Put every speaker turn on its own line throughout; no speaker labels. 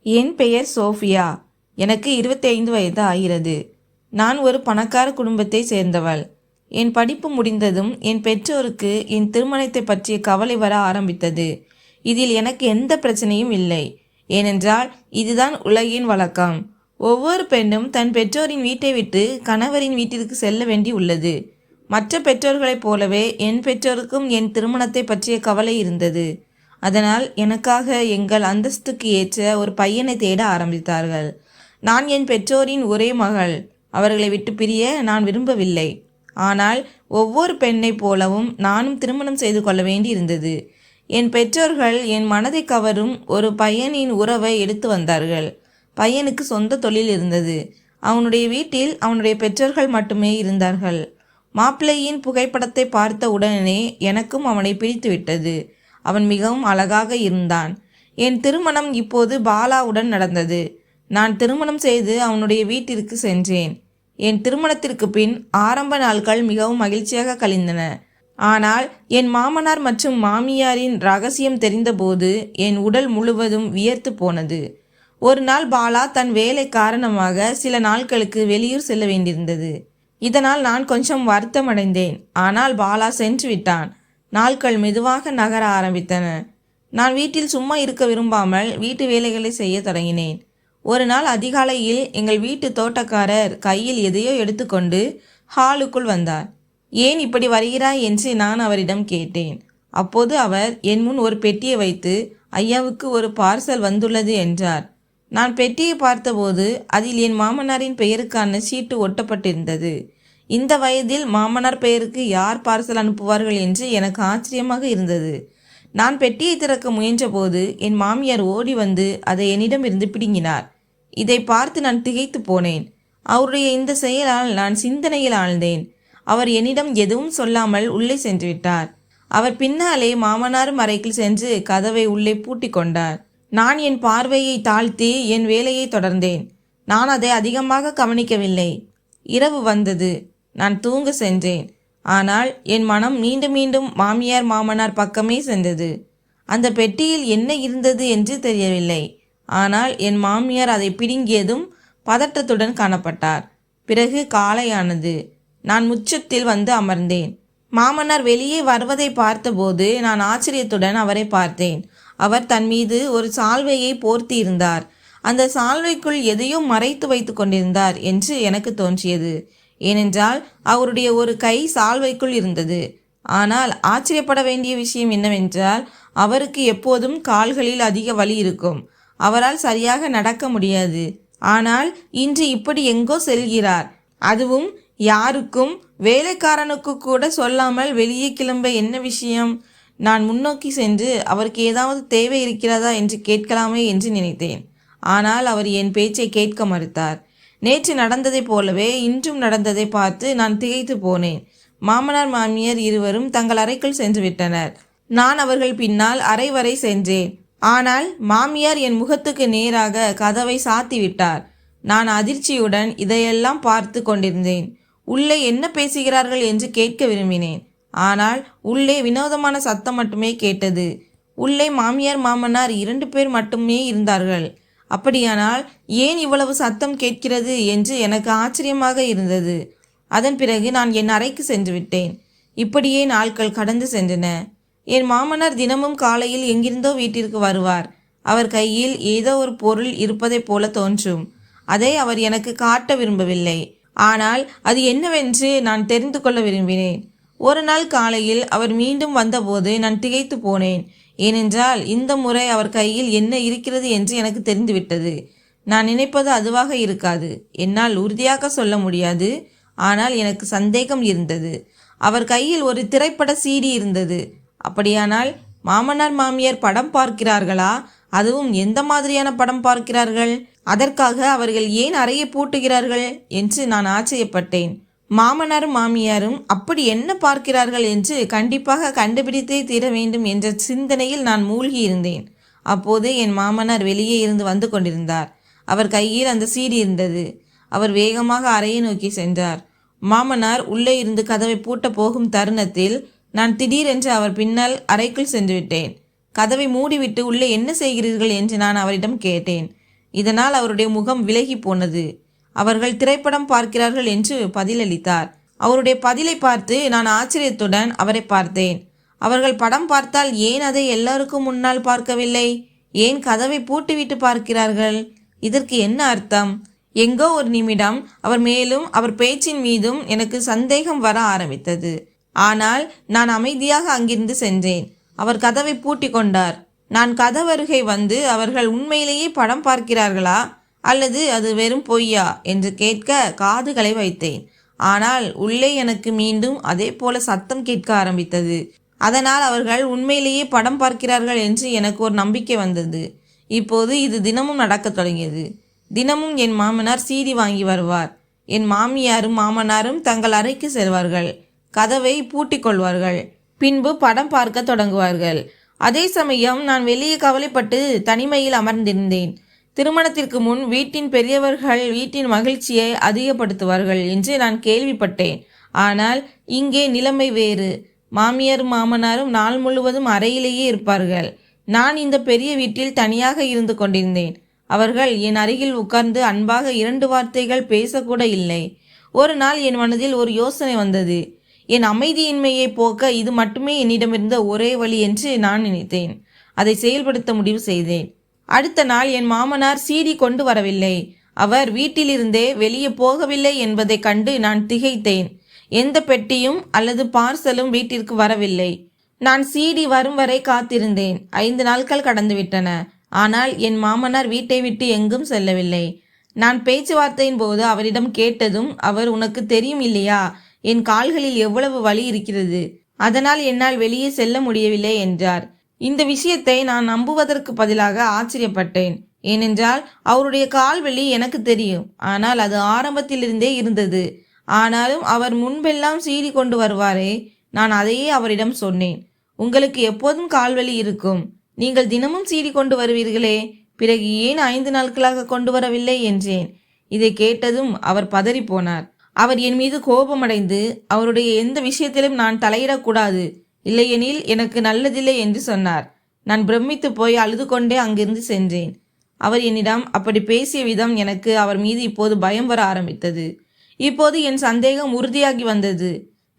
என் பெயர் சோஃபியா. எனக்கு 25 வயது ஆகிறது. நான் ஒரு பணக்கார குடும்பத்தை சேர்ந்தவள். என் படிப்பு முடிந்ததும் என் பெற்றோருக்கு என் திருமணத்தை பற்றிய கவலை வர ஆரம்பித்தது. இதில் எனக்கு எந்த பிரச்சனையும் இல்லை. ஏனென்றால் இதுதான் உலகின் வழக்கம். ஒவ்வொரு பெண்ணும் தன் பெற்றோரின் வீட்டை விட்டு கணவரின் வீட்டிற்கு செல்ல வேண்டி உள்ளது. மற்ற பெற்றோர்களைப் போலவே என் பெற்றோருக்கும் என் திருமணத்தை பற்றிய கவலை இருந்தது. அதனால் எனக்காக எங்கள் அந்தஸ்துக்கு ஏற்ற ஒரு பையனை தேட ஆரம்பித்தார்கள். நான் என் பெற்றோரின் ஒரே மகள். அவர்களை விட்டு பிரிய நான் விரும்பவில்லை. ஆனால் ஒவ்வொரு பெண்ணைப் போலவும் நானும் திருமணம் செய்து கொள்ள வேண்டி இருந்தது. என் பெற்றோர்கள் என் மனதை கவரும் ஒரு பையனின் உறவை எடுத்து வந்தார்கள். பையனுக்கு சொந்த தொழில் இருந்தது. அவனுடைய வீட்டில் அவனுடைய பெற்றோர்கள் மட்டுமே இருந்தார்கள். மாப்பிள்ளையின் புகைப்படத்தை பார்த்த உடனே எனக்கும் அவனை பிடித்துவிட்டது. அவன் மிகவும் அழகாக இருந்தான். என் திருமணம் இப்போது பாலாவுடன் நடந்தது. நான் திருமணம் செய்து அவனுடைய வீட்டிற்கு சென்றேன். என் திருமணத்திற்கு பின் ஆரம்ப நாட்கள் மிகவும் மகிழ்ச்சியாக கழிந்தன. ஆனால் என் மாமனார் மற்றும் மாமியாரின் ரகசியம் தெரிந்தபோது என் உடல் முழுவதும் வியர்த்து போனது. ஒரு நாள் பாலா தன் வேலை காரணமாக சில நாட்களுக்கு வெளியூர் செல்ல வேண்டியிருந்தது. இதனால் நான் கொஞ்சம் வருத்தமடைந்தேன். ஆனால் பாலா சென்று விட்டான். நாட்கள் மெதுவாக நகர ஆரம்பித்தன. நான் வீட்டில் சும்மா இருக்க விரும்பாமல் வீட்டு வேலைகளை செய்ய தொடங்கினேன். ஒரு நாள் அதிகாலையில் எங்கள் வீட்டு தோட்டக்காரர் கையில் எதையோ எடுத்துக்கொண்டு ஹாலுக்குள் வந்தார். ஏன் இப்படி வருகிறாய் என்று நான் அவரிடம் கேட்டேன். அப்போது அவர் என் முன் ஒரு பெட்டியை வைத்து ஐயாவுக்கு ஒரு பார்சல் வந்துள்ளது என்றார். நான் பெட்டியை பார்த்தபோது அதில் என் மாமனாரின் பெயருக்கான சீட்டு ஒட்டப்பட்டிருந்தது. இந்த வயதில் மாமனார் பெயருக்கு யார் பார்சல் அனுப்புவார்கள் என்று எனக்கு ஆச்சரியமாக இருந்தது. நான் பெட்டியை திறக்க முயன்றபோது என் மாமியார் ஓடி வந்து அதை என்னிடமிருந்து பிடுங்கினார். இதை பார்த்து நான் திகைத்து போனேன். அவருடைய இந்த செயலால் நான் சிந்தனையில் ஆழ்ந்தேன். அவர் என்னிடம் எதுவும் சொல்லாமல் உள்ளே சென்று விட்டார். அவர் பின்னாலே மாமனார் அறைக்குள் சென்று கதவை உள்ளே பூட்டி கொண்டார். நான் என் பார்வையை தாழ்த்தி என் வேலையை தொடர்ந்தேன். நான் அதை அதிகமாக கவனிக்கவில்லை. இரவு வந்தது. நான் தூங்க சென்றேன். ஆனால் என் மனம் மீண்டும் மீண்டும் மாமியார் மாமனார் பக்கமே சென்றது. அந்த பெட்டியில் என்ன இருந்தது என்று தெரியவில்லை. ஆனால் என் மாமியார் அதை பிடுங்கியதும் பதற்றத்துடன் காணப்பட்டார். பிறகு காலையானது. நான் முற்றத்தில் வந்து அமர்ந்தேன். மாமனார் வெளியே வருவதை பார்த்தபோது நான் ஆச்சரியத்துடன் அவரை பார்த்தேன். அவர் தன் மீது ஒரு சால்வையை போர்த்தி இருந்தார். அந்த சால்வைக்குள் எதையோ மறைத்து வைத்து கொண்டிருந்தார் என்று எனக்கு தோன்றியது. ஏனென்றால் அவருடைய ஒரு கை சால்வைக்குள் இருந்தது. ஆனால் ஆச்சரியப்பட வேண்டிய விஷயம் என்னவென்றால் அவருக்கு எப்போதும் கால்களில் அதிக வலி இருக்கும். அவரால் சரியாக நடக்க முடியாது. ஆனால் இன்று இப்படி எங்கோ செல்கிறார். அதுவும் யாருக்கும், வேலைக்காரனுக்கு கூட சொல்லாமல் வெளியே கிளம்ப என்ன விஷயம்? நான் முன்னோக்கி சென்று அவருக்கு ஏதாவது தேவை இருக்கிறதா என்று கேட்கலாமே என்று நினைத்தேன். ஆனால் அவர் என் பேச்சை கேட்க மறுத்தார். நேற்று நடந்ததைப் போலவே இன்றும் நடந்ததை பார்த்து நான் திகைத்து போனேன். மாமனார் மாமியார் இருவரும் தங்கள் அறைக்குள் சென்று விட்டனர். நான் அவர்கள் பின்னால் அறை வரை சென்றேன். ஆனால் மாமியார் என் முகத்துக்கு நேராக கதவை சாத்தி விட்டார். நான் அதிர்ச்சியுடன் இதையெல்லாம் பார்த்து கொண்டிருந்தேன். உள்ளே என்ன பேசுகிறார்கள் என்று கேட்க விரும்பினேன். ஆனால் உள்ளே வினோதமான சத்தம் மட்டுமே கேட்டது. உள்ளே மாமியார் மாமனார் 2 பேர் மட்டுமே இருந்தார்கள். அப்படியானால் ஏன் இவ்வளவு சத்தம் கேட்கிறது என்று எனக்கு ஆச்சரியமாக இருந்தது. அதன் பிறகு நான் என் அறைக்கு சென்று விட்டேன். இப்படியே நாட்கள் கடந்து சென்றன. என் மாமனார் தினமும் காலையில் எங்கிருந்தோ வீட்டிற்கு வருவார். அவர் கையில் ஏதோ ஒரு பொருள் இருப்பதைப் போல தோன்றும். அதை அவர் எனக்கு காட்ட விரும்பவில்லை. ஆனால் அது என்னவென்று நான் தெரிந்து கொள்ள விரும்பினேன். ஒரு நாள் காலையில் அவர் மீண்டும் வந்தபோது நான் திகைத்து போனேன். ஏனென்றால் இந்த முறை அவர் கையில் என்ன இருக்கிறது என்று எனக்கு தெரிந்துவிட்டது. நான் நினைப்பது அதுவாக இருக்காது. என்னால் உறுதியாக சொல்ல முடியாது. ஆனால் எனக்கு சந்தேகம் இருந்தது. அவர் கையில் ஒரு திரைப்பட சீடி இருந்தது. அப்படியானால் மாமனார் மாமியார் படம் பார்க்கிறார்களா? அதுவும் எந்த மாதிரியான படம் பார்க்கிறார்கள்? அதற்காக அவர்கள் ஏன் அறையை பூட்டுகிறார்கள் என்று நான் ஆச்சரியப்பட்டேன். மாமனாரும் மாமியாரும் அப்படி என்ன பார்க்கிறார்கள் என்று கண்டிப்பாக கண்டுபிடித்தே தீர வேண்டும் என்ற சிந்தனையில் நான் மூழ்கி இருந்தேன். அப்போது என் மாமனார் வெளியே இருந்து வந்து கொண்டிருந்தார். அவர் கையில் அந்த சீடி இருந்தது. அவர் வேகமாக அறையை நோக்கி சென்றார். மாமனார் உள்ளே இருந்து கதவை பூட்ட போகும் தருணத்தில் நான் திடீரென்று அவர் பின்னால் அறைக்குள் சென்று விட்டேன். கதவை மூடிவிட்டு உள்ளே என்ன செய்கிறீர்கள் என்று நான் அவரிடம் கேட்டேன். இதனால் அவருடைய முகம் விலகி போனது. அவர்கள் திரைப்படம் பார்க்கிறார்கள் என்று பதிலளித்தார். அவருடைய பதிலை பார்த்து நான் ஆச்சரியத்துடன் அவரை பார்த்தேன். அவர்கள் படம் பார்த்தால் ஏன் அதை எல்லாருக்கும் முன்னால் பார்க்கவில்லை? ஏன் கதவை பூட்டிவிட்டு பார்க்கிறார்கள்? இதற்கு என்ன அர்த்தம்? எங்கோ ஒரு நிமிடம் அவர் மேலும் அவர் பேச்சின் மீதும் எனக்கு சந்தேகம் வர ஆரம்பித்தது. ஆனால் நான் அமைதியாக அங்கிருந்து சென்றேன். அவர் கதவை பூட்டி கொண்டார். நான் கதவருகை வந்து அவர்கள் உண்மையிலேயே படம் பார்க்கிறார்களா அல்லது அது வெறும் பொய்யா என்று கேட்க காதுகளை வைத்தேன். ஆனால் உள்ளே எனக்கு மீண்டும் அதே போல சத்தம் கேட்க ஆரம்பித்தது. அதனால் அவர்கள் உண்மையிலேயே படம் பார்க்கிறார்கள் என்று எனக்கு ஒரு நம்பிக்கை வந்தது. இப்போது இது தினமும் நடக்கத் தொடங்கியது. தினமும் என் மாமனார் சீடி வாங்கி வருவார். என் மாமியாரும் மாமனாரும் தங்கள் அறைக்கு செல்வார்கள். கதவை பூட்டிக் கொள்வார்கள். பின்பு படம் பார்க்க தொடங்குவார்கள். அதே சமயம் நான் வெளியே கவலைப்பட்டு தனிமையில் அமர்ந்திருந்தேன். திருமணத்திற்கு முன் வீட்டின் பெரியவர்கள் வீட்டின் மகிழ்ச்சியை அதிகப்படுத்துவார்கள் என்று நான் கேள்விப்பட்டேன். ஆனால் இங்கே நிலைமை வேறு. மாமியாரும் மாமனாரும் நாள் முழுவதும் அறையிலேயே இருப்பார்கள். நான் இந்த பெரிய வீட்டில் தனியாக இருந்து கொண்டிருந்தேன். அவர்கள் என் அருகில் உட்கார்ந்து அன்பாக 2 வார்த்தைகள் பேசக்கூட இல்லை. ஒரு நாள் என் மனதில் ஒரு யோசனை வந்தது. என் அமைதியின்மையை போக்க இது மட்டுமே என்னிடமிருந்த ஒரே வழி என்று நான் நினைத்தேன். அதை செயல்படுத்த முடிவு செய்தேன். அடுத்த நாள் என் மாமனார் சீடி கொண்டு வரவில்லை. அவர் வீட்டிலிருந்தே வெளியே போகவில்லை என்பதை கண்டு நான் திகைத்தேன். எந்த பெட்டியும் அல்லது பார்சலும் வீட்டிற்கு வரவில்லை. நான் சீடி வரும் வரை காத்திருந்தேன். 5 நாட்கள் கடந்துவிட்டன. ஆனால் என் மாமனார் வீட்டை விட்டு எங்கும் செல்லவில்லை. நான் பேச்சுவார்த்தையின் போது அவரிடம் கேட்டதும் அவர், உனக்கு தெரியும் இல்லையா, என் கால்களில் எவ்வளவு வலி இருக்கிறது, அதனால் என்னால் வெளியே செல்ல முடியவில்லை என்றார். இந்த விஷயத்தை நான் நம்புவதற்கு பதிலாக ஆச்சரியப்பட்டேன். ஏனென்றால் அவருடைய கால்வலி எனக்கு தெரியும். ஆனால் அது ஆரம்பத்திலிருந்தே இருந்தது. ஆனாலும் அவர் முன்பெல்லாம் சீடி கொண்டு வருவாரே, நான் அதையே அவரிடம் சொன்னேன். உங்களுக்கு எப்போதும் கால்வலி இருக்கும், நீங்கள் தினமும் சீடி கொண்டு வருவீர்களே, பிறகு ஏன் 5 நாட்களாக கொண்டு வரவில்லை என்றேன். இதை கேட்டதும் அவர் பதறிப்போனார். அவர் என் மீது கோபமடைந்து அவருடைய எந்த விஷயத்திலும் நான் தலையிடக்கூடாது, இல்லையெனில் எனக்கு நல்லதில்லை என்று சொன்னார். நான் பிரமித்து போய் அழுது கொண்டே அங்கிருந்து சென்றேன். அவர் என்னிடம் அப்படி பேசிய விதம் எனக்கு அவர் மீது இப்போது பயம் வர ஆரம்பித்தது. இப்போது என் சந்தேகம் உறுதியாகி வந்தது.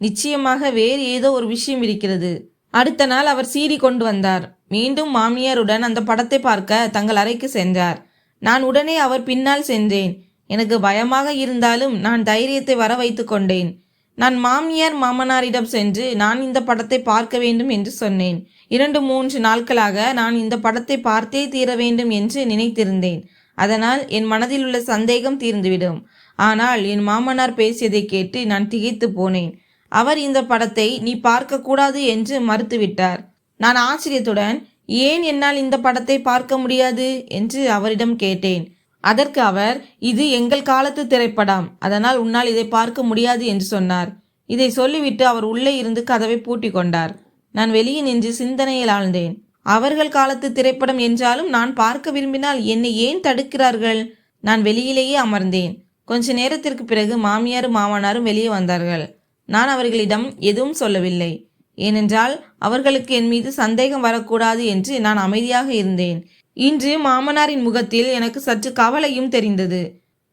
நிச்சயமாக வேறு ஏதோ ஒரு விஷயம் இருக்கிறது. அடுத்த நாள் அவர் சீடி கொண்டு வந்தார். மீண்டும் மாமியாருடன் அந்த படத்தை பார்க்க தங்கள் அறைக்கு சென்றார். நான் உடனே அவர் பின்னால் சென்றேன். எனக்கு பயமாக இருந்தாலும் நான் தைரியத்தை வர வைத்து கொண்டேன். நான் மாமியார் மாமனாரிடம் சென்று நான் இந்த படத்தை பார்க்க வேண்டும் என்று சொன்னேன். 2-3 நாட்களாக நான் இந்த படத்தை பார்த்தே தீர வேண்டும் என்று நினைத்திருந்தேன். அதனால் என் மனதில் உள்ள சந்தேகம் தீர்ந்துவிடும். ஆனால் என் மாமனார் பேசியதை கேட்டு நான் திகைத்து போனேன். அவர் இந்த படத்தை நீ பார்க்கக்கூடாது என்று மறுத்துவிட்டார். நான் ஆச்சரியத்துடன், ஏன் என்னால் இந்த படத்தை பார்க்க முடியாது என்று அவரிடம் கேட்டேன். அதற்கு அவர், இது எங்கள் காலத்து திரைப்படம், அதனால் உன்னால் இதை பார்க்க முடியாது என்று சொன்னார். இதை சொல்லிவிட்டு அவர் உள்ளே இருந்து கதவை பூட்டி கொண்டார். நான் வெளியே நின்று சிந்தனையில் ஆழ்ந்தேன். அவர்கள் காலத்து திரைப்படம் என்றாலும் நான் பார்க்க விரும்பினால் என்னை ஏன் தடுக்கிறார்கள்? நான் வெளியிலேயே அமர்ந்தேன். கொஞ்ச நேரத்திற்கு பிறகு மாமியாரும் மாமனாரும் வெளியே வந்தார்கள். நான் அவர்களிடம் எதுவும் சொல்லவில்லை. ஏனென்றால் அவர்களுக்கு என் மீது சந்தேகம் வரக்கூடாது என்று நான் அமைதியாக இருந்தேன். இன்று மாமனாரின் முகத்தில் எனக்கு சற்று கவலையும் தெரிந்தது.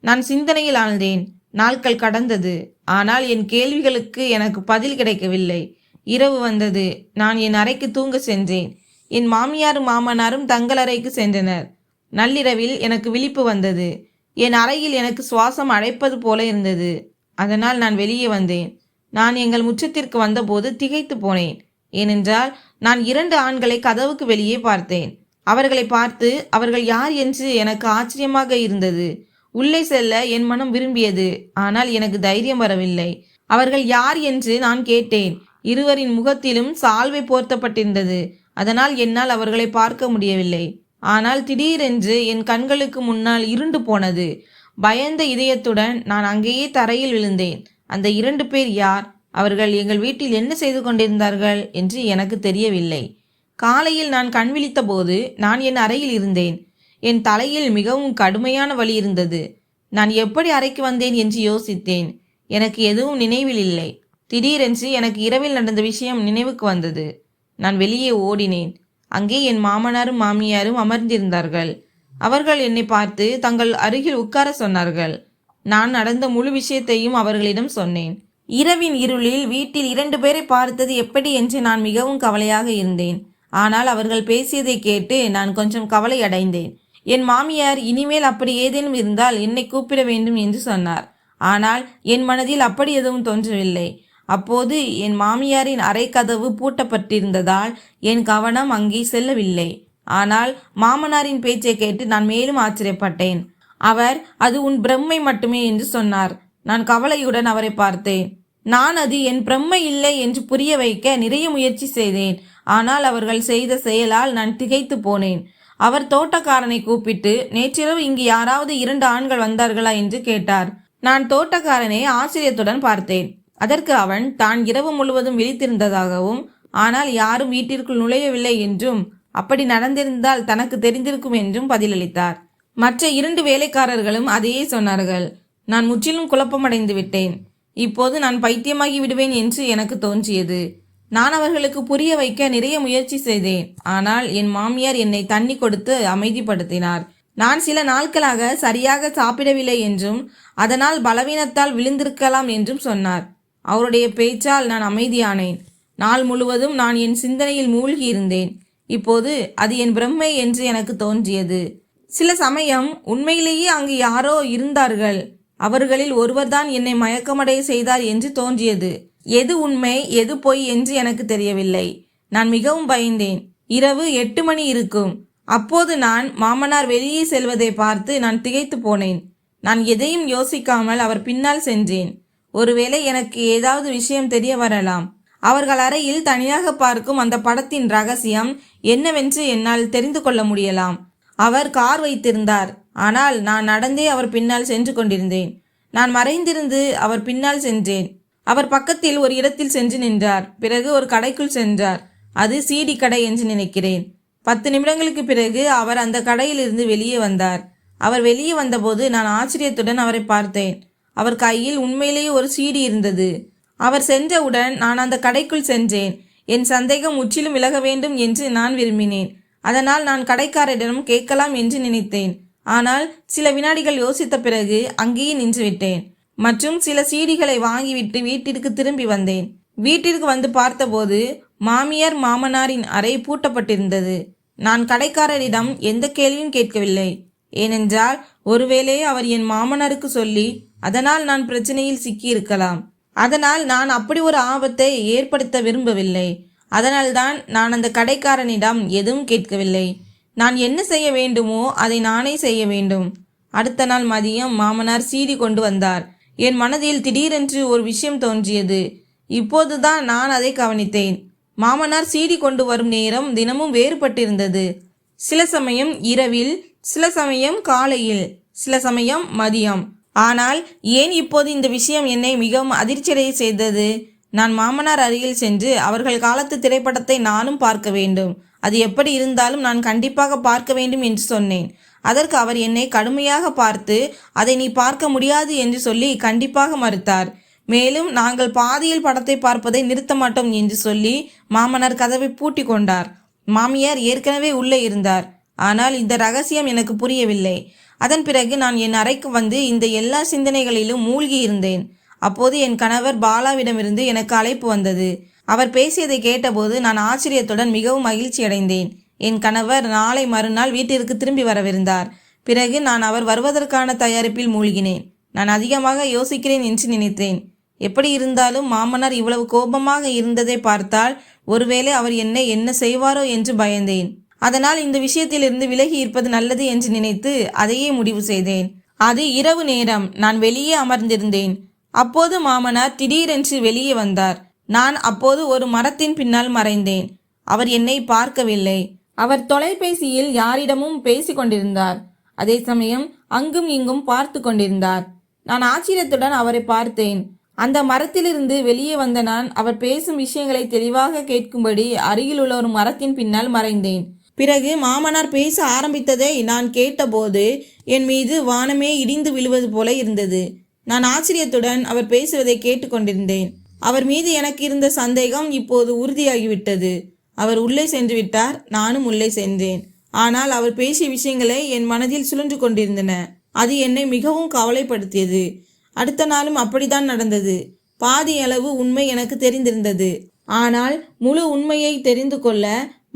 நான் சிந்தனையில் ஆழ்ந்தேன். நாட்கள் கடந்தது. ஆனால் என் கேள்விகளுக்கு எனக்கு பதில் கிடைக்கவில்லை. இரவு வந்தது. நான் என் அறைக்கு தூங்க சென்றேன். என் மாமியாரும் மாமனாரும் தங்கள் அறைக்கு சென்றனர். நள்ளிரவில் எனக்கு விழிப்பு வந்தது. என் அறையில் எனக்கு சுவாசம் அடைப்பது போல இருந்தது. அதனால் நான் வெளியே வந்தேன். நான் எங்கள் முற்றத்திற்கு வந்தபோது திகைத்து போனேன். ஏனென்றால் நான் 2 ஆண்களை கதவுக்கு வெளியே பார்த்தேன். அவர்களை பார்த்து அவர்கள் யார் என்று எனக்கு ஆச்சரியமாக இருந்தது. உள்ளே செல்ல என் மனம் விரும்பியது. ஆனால் எனக்கு தைரியம் வரவில்லை. அவர்கள் யார் என்று நான் கேட்டேன். இருவரின் முகத்திலும் சால்வை போர்த்தப்பட்டிருந்தது. அதனால் என்னால் அவர்களை பார்க்க முடியவில்லை. ஆனால் திடீரென்று என் கண்களுக்கு முன்னால் இருண்டு போனது. பயந்த இதயத்துடன் நான் அங்கேயே தரையில் விழுந்தேன். அந்த 2 பேர் யார்? அவர்கள் எங்கள் வீட்டில் என்ன செய்து கொண்டிருந்தார்கள் என்று எனக்கு தெரியவில்லை. காலையில் நான் கண் விழித்த போது நான் என் அறையில் இருந்தேன். என் தலையில் மிகவும் கடுமையான வலி இருந்தது. நான் எப்படி அறைக்கு வந்தேன் என்று யோசித்தேன். எனக்கு எதுவும் நினைவில் இல்லை. திடீரென்று எனக்கு இரவில் நடந்த விஷயம் நினைவுக்கு வந்தது. நான் வெளியே ஓடினேன். அங்கே என் மாமனாரும் மாமியாரும் அமர்ந்திருந்தார்கள். அவர்கள் என்னை பார்த்து தங்கள் அருகில் உட்கார சொன்னார்கள். நான் நடந்த முழு விஷயத்தையும் அவர்களிடம் சொன்னேன். இரவின் இருளில் வீட்டில் 2 பேரை பார்த்தது எப்படி என்று நான் மிகவும் கவலையாக இருந்தேன். ஆனால் அவர்கள் பேசியதை கேட்டு நான் கொஞ்சம் கவலை அடைந்தேன். என் மாமியார் இனிமேல் அப்படி ஏதேனும் இருந்தால் என்னை கூப்பிட வேண்டும் என்று சொன்னார். ஆனால் என் மனதில் அப்படி எதுவும் தோன்றவில்லை. அப்போது என் மாமியாரின் அறை கதவு பூட்டப்பட்டிருந்ததால் என் கவனம் அங்கே செல்லவில்லை. ஆனால் மாமனாரின் பேச்சை கேட்டு நான் மேலும் ஆச்சரியப்பட்டேன். அவர் அது உன் பிரம்மை மட்டுமே என்று சொன்னார். நான் கவலையுடன் அவரை பார்த்தேன். நான் அது என் பிரம்மை இல்லை என்று புரிய வைக்க நிறைய முயற்சி செய்தேன். ஆனால் அவர்கள் செய்த செயலால் நான் திகைத்து போனேன். அவர் தோட்டக்காரனை கூப்பிட்டு, நேற்றிரவு இங்கு யாராவது 2 ஆண்கள் வந்தார்களா என்று கேட்டார். நான் தோட்டக்காரனை ஆச்சரியத்துடன் பார்த்தேன். அதற்கு அவன் தான் இரவு முழுவதும் விழித்திருந்ததாகவும் ஆனால் யாரும் வீட்டிற்குள் நுழையவில்லை என்றும் அப்படி நடந்திருந்தால் தனக்கு தெரிந்திருக்கும் என்றும் பதிலளித்தார். மற்ற 2 வேலைக்காரர்களும் அதையே சொன்னார்கள். நான் முற்றிலும் குழப்பமடைந்து விட்டேன். இப்போது நான் பைத்தியமாகி விடுவேன் என்று எனக்கு தோன்றியது. நான் அவர்களுக்கு புரிய வைக்க நிறைய முயற்சி செய்தேன். ஆனால் என் மாமியார் என்னை தண்ணி கொடுத்து அமைதிப்படுத்தினார். நான் சில நாட்களாக சரியாக சாப்பிடவில்லை என்றும் அதனால் பலவீனத்தால் விழுந்திருக்கலாம் என்றும் சொன்னார். அவருடைய பேச்சால் நான் அமைதியானேன். நாள் முழுவதும் நான் என் சிந்தனையில் மூழ்கி இருந்தேன். இப்போது அது என் பிரம்மை என்று எனக்கு தோன்றியது. சில சமயம் உண்மையிலேயே அங்கு யாரோ இருந்தார்கள். அவர்களில் ஒருவர்தான் என்னை மயக்கமடைய செய்தார் என்று தோன்றியது. எது உண்மை எது பொய் என்று எனக்கு தெரியவில்லை. நான் மிகவும் பயந்தேன். இரவு 8 மணி இருக்கும். அப்போது நான் மாமனார் வெளியே செல்வதை பார்த்து நான் திகைத்து போனேன். நான் எதையும் யோசிக்காமல் அவர் பின்னால் சென்றேன். ஒருவேளை எனக்கு ஏதாவது விஷயம் தெரிய வரலாம். அவர்கள் அறையில் தனியாக பார்க்கும் அந்த படத்தின் ரகசியம் என்னவென்று என்னால் தெரிந்து கொள்ள முடியலாம். அவர் கார் வைத்திருந்தார். ஆனால் நான் நடந்தே அவர் பின்னால் சென்று கொண்டிருந்தேன். நான் மறைந்திருந்து அவர் பின்னால் சென்றேன். அவர் பக்கத்தில் ஒரு இடத்தில் சென்று நின்றார். பிறகு ஒரு கடைக்குள் சென்றார். அது CD கடை என்று நினைக்கிறேன். 10 நிமிடங்களுக்கு பிறகு அவர் அந்த கடையிலிருந்து வெளியே வந்தார். அவர் வெளியே வந்தபோது நான் ஆச்சரியத்துடன் அவரை பார்த்தேன். அவர் கையில் உண்மையிலேயே ஒரு CD இருந்தது. அவர் சென்றவுடன் நான் அந்த கடைக்குள் சென்றேன். என் சந்தேகம் முற்றிலும் விலக வேண்டும் என்று நான் விரும்பினேன். அதனால் நான் கடைக்காரரிடம் கேட்கலாம் என்று நினைத்தேன். ஆனால் சில வினாடிகள் யோசித்த பிறகு அங்கேயே நின்றுவிட்டேன் மற்றும் சில சீடிகளை வாங்கிவிட்டு வீட்டிற்கு திரும்பி வந்தேன். வீட்டிற்கு வந்து பார்த்தபோது மாமியார் மாமனாரின் அறை பூட்டப்பட்டிருந்தது. நான் கடைக்காரரிடம் எந்த கேள்வியும் கேட்கவில்லை. ஏனென்றால் ஒருவேளை அவர் என் மாமனாருக்கு சொல்லி அதனால் நான் பிரச்சனையில் சிக்கியிருக்கலாம். அதனால் நான் அப்படி ஒரு ஆபத்தை ஏற்படுத்த விரும்பவில்லை. அதனால்தான் நான் அந்த கடைக்காரனிடம் எதுவும் கேட்கவில்லை. நான் என்ன செய்ய வேண்டுமோ அதை நானே செய்ய வேண்டும். அடுத்த நாள் மதியம் மாமனார் CD கொண்டு வந்தார். என் மனதில் திடீரென்று ஒரு விஷயம் தோன்றியது. இப்போதுதான் நான் அதை கவனித்தேன். மாமனார் CD கொண்டு வரும் நேரம் தினமும் வேறுபட்டிருந்தது. சில சமயம் இரவில், சில சமயம் காலையில், சில சமயம் மதியம். ஆனால் ஏன் இப்போது இந்த விஷயம் என்னை மிகவும் அதிர்ச்சியடைய செய்தது? நான் மாமனார் அருகில் சென்று அவர்கள் காலத்து திரைப்படத்தை நானும் பார்க்க வேண்டும். அது எப்படி இருந்தாலும் நான் கண்டிப்பாக பார்க்க வேண்டும் என்று சொன்னேன். அதற்கு அவர் என்னை கடுமையாக பார்த்து அதை நீ பார்க்க முடியாது என்று சொல்லி கண்டிப்பாக மறுத்தார். மேலும் நாங்கள் பாதியில் படத்தை பார்ப்பதை நிறுத்த மாட்டோம் என்று சொல்லி மாமனார் கதவை பூட்டி கொண்டார். மாமியார் ஏற்கனவே உள்ளே இருந்தார். ஆனால் இந்த ரகசியம் எனக்கு புரியவில்லை. அதன் பிறகு நான் என் அறைக்கு வந்து இந்த எல்லா சிந்தனைகளிலும் மூழ்கி இருந்தேன். அப்போது என் கணவர் பாலாவிடமிருந்து எனக்கு அழைப்பு வந்தது. அவர் பேசியதை கேட்டபோது நான் ஆச்சரியத்துடன் மிகவும் மகிழ்ச்சி அடைந்தேன். என் கணவர் நாளை மறுநாள் வீட்டிற்கு திரும்பி வரவிருந்தார். பிறகு நான் அவர் வருவதற்கான தயாரிப்பில் மூழ்கினேன். நான் அதிகமாக யோசிக்கிறேன் என்று நினைத்தேன். எப்படி இருந்தாலும் மாமனார் இவ்வளவு கோபமாக இருந்ததை பார்த்தால் ஒருவேளை அவர் என்னை என்ன செய்வாரோ என்று பயந்தேன். அதனால் இந்த விஷயத்திலிருந்து விலகி இருப்பது நல்லது என்று நினைத்து அதையே முடிவு செய்தேன். அது இரவு நேரம். நான் வெளியே அமர்ந்திருந்தேன். அப்போது மாமனார் திடீரென்று வெளியே வந்தார். நான் அப்போது ஒரு மரத்தின் பின்னால் மறைந்தேன். அவர் என்னை பார்க்கவில்லை. அவர் தொலைபேசியில் யாரிடமும் பேசிக் கொண்டிருந்தார். அதே சமயம் அங்கும் இங்கும் பார்த்து கொண்டிருந்தார். நான் ஆச்சரியத்துடன் அவரை பார்த்தேன். அந்த மரத்திலிருந்து வெளியே வந்த நான் அவர் பேசும் விஷயங்களை தெளிவாக கேட்கும்படி அருகில் உள்ள ஒரு மரத்தின் பின்னால் மறைந்தேன். பிறகு மாமனார் பேச ஆரம்பித்ததை நான் கேட்டபோது என் மீது வானமே இடிந்து விழுவது போல இருந்தது. நான் ஆச்சரியத்துடன் அவர் பேசுவதை கேட்டுக்கொண்டிருந்தேன். அவர் மீது எனக்கு இருந்த சந்தேகம் இப்போது உறுதியாகிவிட்டது. அவர் உள்ளே சென்று விட்டார். நானும் உள்ளே சென்றேன். ஆனால் அவர் பேசிய விஷயங்களே என் மனதில் சுழன்று கொண்டிருந்தன. அது என்னை மிகவும் கவலைப்படுத்தியது. அடுத்த நாளும் அப்படித்தான் நடந்தது. பாதி அளவு உண்மை எனக்கு தெரிந்திருந்தது. ஆனால் முழு உண்மையை தெரிந்து கொள்ள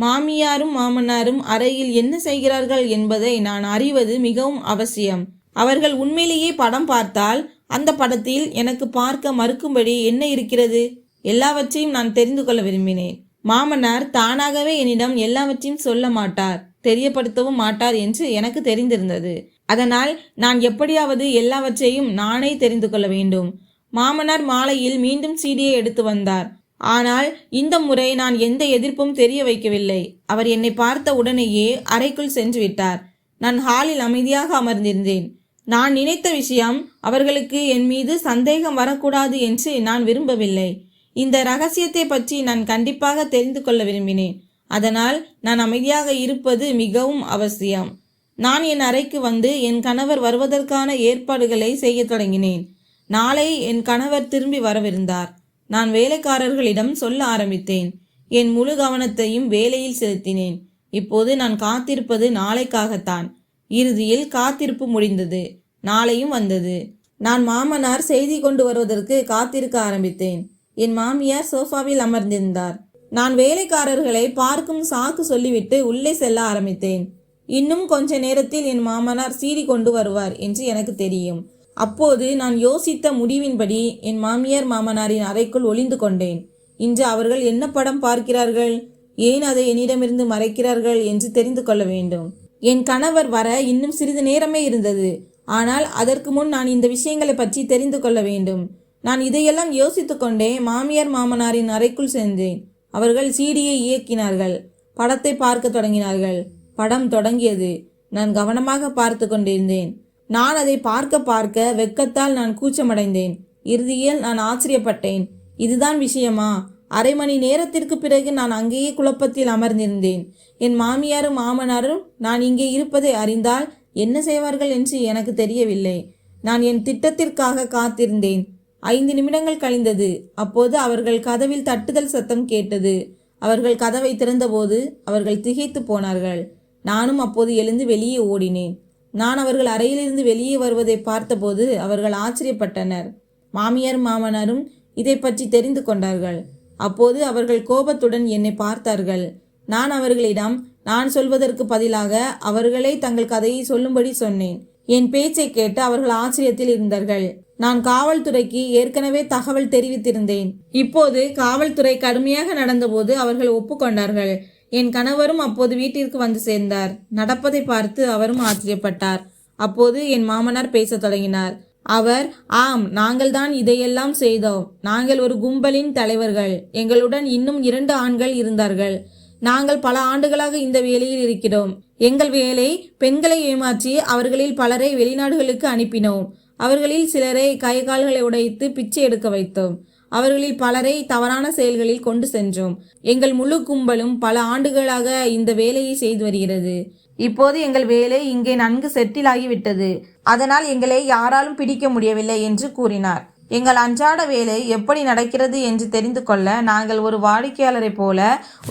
மாமியாரும் மாமனாரும் அறையில் என்ன செய்கிறார்கள் என்பதை நான் அறிவது மிகவும் அவசியம். அவர்கள் உண்மையிலேயே படம் பார்த்தால் அந்த படத்தில் எனக்கு பார்க்க மறுக்கும்படி என்ன இருக்கிறது? எல்லாவற்றையும் நான் தெரிந்து கொள்ள விரும்பினேன். மாமனார் தானாகவே என்னிடம் எல்லாவற்றையும் சொல்ல மாட்டார், தெரியப்படுத்தவும் மாட்டார் என்று எனக்கு தெரிந்திருந்தது. அதனால் நான் எப்படியாவது எல்லாவற்றையும் நானே தெரிந்து கொள்ள வேண்டும். மாமனார் மாலையில் மீண்டும் சீடியை எடுத்து வந்தார். ஆனால் இந்த முறை நான் எந்த எதிர்ப்பும் தெரிய வைக்கவில்லை. அவர் என்னை பார்த்த உடனேயே அறைக்குள் சென்று விட்டார். நான் ஹாலில் அமைதியாக அமர்ந்திருந்தேன். நான் நினைத்த விஷயம் அவர்களுக்கு என் மீது சந்தேகம் வரக்கூடாது என்று நான் விரும்பவில்லை. இந்த ரகசியத்தை பற்றி நான் கண்டிப்பாக தெரிந்து கொள்ள விரும்பினேன். அதனால் நான் அமைதியாக இருப்பது மிகவும் அவசியம். நான் என் அறைக்கு வந்து என் கணவர் வருவதற்கான ஏற்பாடுகளை செய்ய தொடங்கினேன். நாளை என் கணவர் திரும்பி வரவிருந்தார். நான் வேலைக்காரர்களிடம் சொல்ல ஆரம்பித்தேன். என் முழு கவனத்தையும் வேலையில் செலுத்தினேன். இப்போது நான் காத்திருப்பது நாளைக்காகத்தான். இறுதியில் காத்திருப்பு முடிந்தது. நாளையும் வந்தது. நான் மாமனார் செய்தி கொண்டு வருவதற்கு காத்திருக்க ஆரம்பித்தேன். என் மாமியார் சோஃபாவில் அமர்ந்திருந்தார். நான் வேலைக்காரர்களை பார்க்கும் சாக்கு சொல்லிவிட்டு உள்ளே செல்ல ஆரம்பித்தேன். இன்னும் கொஞ்ச நேரத்தில் என் மாமனார் சீடி கொண்டு வருவார் என்று எனக்கு தெரியும். அப்போது நான் யோசித்த முடிவின்படி என் மாமியார் மாமனாரின் அறைக்குள் ஒளிந்து கொண்டேன். இன்று அவர்கள் என்ன படம் பார்க்கிறார்கள், ஏன் அதை என்னிடமிருந்து மறைக்கிறார்கள் என்று தெரிந்து கொள்ள வேண்டும். என் கணவர் வர இன்னும் சிறிது நேரமே இருந்தது. ஆனால் அதற்கு முன் நான் இந்த விஷயங்களை பற்றி தெரிந்து கொள்ள வேண்டும். நான் இதையெல்லாம் யோசித்து கொண்டே மாமியார் மாமனாரின் அறைக்குள் சென்றேன். அவர்கள் சீடியை இயக்கினார்கள். படத்தை பார்க்க தொடங்கினார்கள். படம் தொடங்கியது. நான் கவனமாக பார்த்து கொண்டிருந்தேன். நான் அதை பார்க்க பார்க்க வெட்கத்தால் நான் கூச்சமடைந்தேன். இறுதியில் நான் ஆச்சரியப்பட்டேன். இதுதான் விஷயமா? அரை மணி நேரத்திற்கு பிறகு நான் அங்கேயே குழப்பத்தில் அமர்ந்திருந்தேன். என் மாமியாரும் மாமனாரும் நான் இங்கே இருப்பதை அறிந்தால் என்ன செய்வார்கள் என்று எனக்கு தெரியவில்லை. நான் என் திட்டத்திற்காக காத்திருந்தேன். 5 நிமிடங்கள் கழிந்தது. அப்போது அவர்கள் கதவில் தட்டுதல் சத்தம் கேட்டது. அவர்கள் கதவை திறந்தபோது அவர்கள் திகைத்து போனார்கள். நானும் அப்போது எழுந்து வெளியே ஓடினேன். நான் அவர்கள் அறையிலிருந்து வெளியே வருவதை பார்த்தபோது அவர்கள் ஆச்சரியப்பட்டனர். மாமியார் மாமனாரும் இதை பற்றி தெரிந்து கொண்டார்கள். அப்போது அவர்கள் கோபத்துடன் என்னை பார்த்தார்கள். நான் அவர்களிடம் நான் சொல்வதற்கு பதிலாக அவர்களே தங்கள் கதையை சொல்லும்படி சொன்னேன். என் பேச்சை கேட்டு அவர்கள் ஆச்சரியத்தில் இருந்தார்கள். நான் காவல்துறைக்கு ஏற்கனவே தகவல் தெரிவித்திருந்தேன். இப்போது காவல்துறை கடுமையாக நடந்தபோது அவர்கள் ஒப்புக்கொண்டார்கள். என் கணவரும் அப்போது வீட்டிற்கு வந்து சேர்ந்தார். நடப்பதை பார்த்து அவரும் ஆச்சரியப்பட்டார். அப்போது என் மாமனார் பேசத் தொடங்கினார். அவர், ஆம், நாங்கள் தான் இதையெல்லாம் செய்தோம். நாங்கள் ஒரு கும்பலின் தலைவர்கள். எங்களுடன் இன்னும் 2 ஆண்கள் இருந்தார்கள். நாங்கள் பல ஆண்டுகளாக இந்த வேலையில் இருக்கிறோம். எங்கள் வேலை பெண்களை ஏமாற்றி அவர்களில் பலரை வெளிநாடுகளுக்கு அனுப்பினோம். அவர்களில் சிலரை கை கால்களை உடைத்து பிச்சை எடுக்க வைத்தோம். அவர்களில் பலரை தவறான செயல்களில் கொண்டு சென்றோம். எங்கள் முழு கும்பலும் பல ஆண்டுகளாக இந்த வேலையை செய்து வருகிறது. இப்போது எங்கள் வேலை இங்கே நன்கு செட்டில் ஆகிவிட்டது. அதனால் எங்களை யாராலும் பிடிக்க முடியவில்லை என்று கூறினார். எங்கள் அன்றாட வேலை எப்படி நடக்கிறது என்று தெரிந்து கொள்ள நாங்கள் ஒரு வாடிக்கையாளரை போல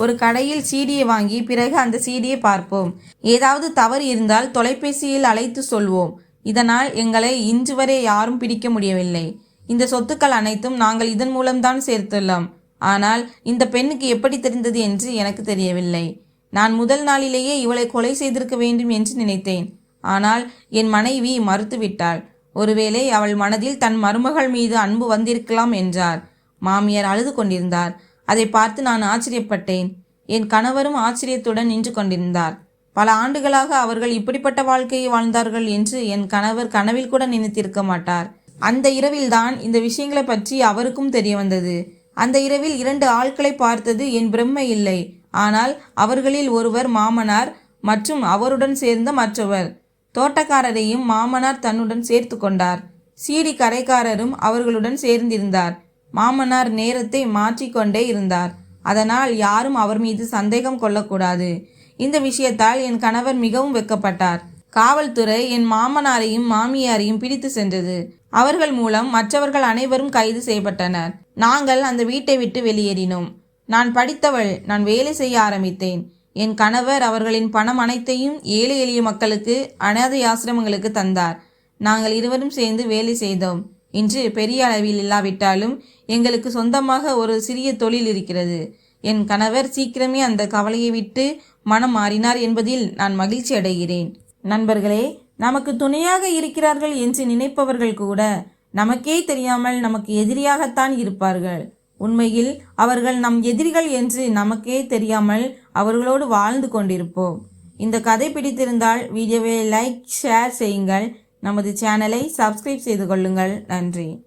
ஒரு கடையில் சீடியை வாங்கி பிறகு அந்த சீடியை பார்ப்போம். ஏதாவது தவறு இருந்தால் தொலைபேசியில் அழைத்து சொல்வோம். இதனால் எங்களை இன்று வரை யாரும் பிடிக்க முடியவில்லை. இந்த சொத்துக்கள் அனைத்தும் நாங்கள் இதன் மூலம்தான் சேர்த்துள்ளோம். ஆனால் இந்த பெண்ணுக்கு எப்படி தெரிந்தது என்று எனக்கு தெரியவில்லை. நான் முதல் நாளிலேயே இவளை கொலை செய்திருக்க வேண்டும் என்று நினைத்தேன். ஆனால் என் மனைவி மறுத்துவிட்டாள். ஒருவேளை அவள் மனதில் தன் மருமகள் மீது அன்பு வந்திருக்கலாம் என்றார். மாமியார் அழுது கொண்டிருந்தார். அதை பார்த்து நான் ஆச்சரியப்பட்டேன். என் கணவரும் ஆச்சரியத்துடன் நின்று கொண்டிருந்தார். பல ஆண்டுகளாக அவர்கள் இப்படிப்பட்ட வாழ்க்கையை வாழ்ந்தார்கள் என்று என் கணவர் கனவில் கூட நினைத்திருக்க மாட்டார். அந்த இரவில்தான் இந்த விஷயங்களை பற்றி அவருக்கும் தெரிய வந்தது. அந்த இரவில் 2 ஆட்களை பார்த்தது என் பிரம்மை இல்லை. ஆனால் அவர்களில் ஒருவர் மாமனார் மற்றும் அவருடன் சேர்ந்த மற்றவர். தோட்டக்காரரையும் மாமனார் தன்னுடன் சேர்த்து கொண்டார். சீடி கரைக்காரரும் அவர்களுடன் சேர்ந்திருந்தார். மாமனார் நேரத்தை மாற்றிக்கொண்டே இருந்தார். அதனால் யாரும் அவர் மீது சந்தேகம் கொள்ளக்கூடாது. இந்த விஷயத்தால் என் கணவர் மிகவும் வெட்கப்பட்டார். காவல்துறை என் மாமனாரையும் மாமியாரையும் பிடித்து சென்றது. அவர்கள் மூலம் மற்றவர்கள் அனைவரும் கைது செய்யப்பட்டனர். நாங்கள் அந்த வீட்டை விட்டு வெளியேறினோம். நான் படித்தவள். நான் வேலை செய்ய ஆரம்பித்தேன். என் கணவர் அவர்களின் பணம் அனைத்தையும் ஏழை எளிய மக்களுக்கு, அனாதை ஆசிரமங்களுக்கு தந்தார். நாங்கள் இருவரும் சேர்ந்து வேலை செய்தோம். இன்று பெரிய அளவில் இல்லாவிட்டாலும் எங்களுக்கு சொந்தமாக ஒரு சிறிய தொழில் இருக்கிறது. என் கணவர் சீக்கிரமே அந்த கவலையை விட்டு மனம் மாறினார் என்பதில் நான் மகிழ்ச்சி அடைகிறேன். நண்பர்களே, நமக்கு துணையாக இருக்கிறார்கள் என்று நினைப்பவர்கள் கூட நமக்கே தெரியாமல் நமக்கு எதிரியாகத்தான் இருப்பார்கள். உண்மையில் அவர்கள் நம் எதிரிகள் என்று நமக்கே தெரியாமல் அவர்களோடு வாழ்ந்து கொண்டிருப்போம். இந்த கதை பிடித்திருந்தால் வீடியோவை லைக், ஷேர் செய்யுங்கள். நமது சேனலை சப்ஸ்கிரைப் செய்து கொள்ளுங்கள். நன்றி.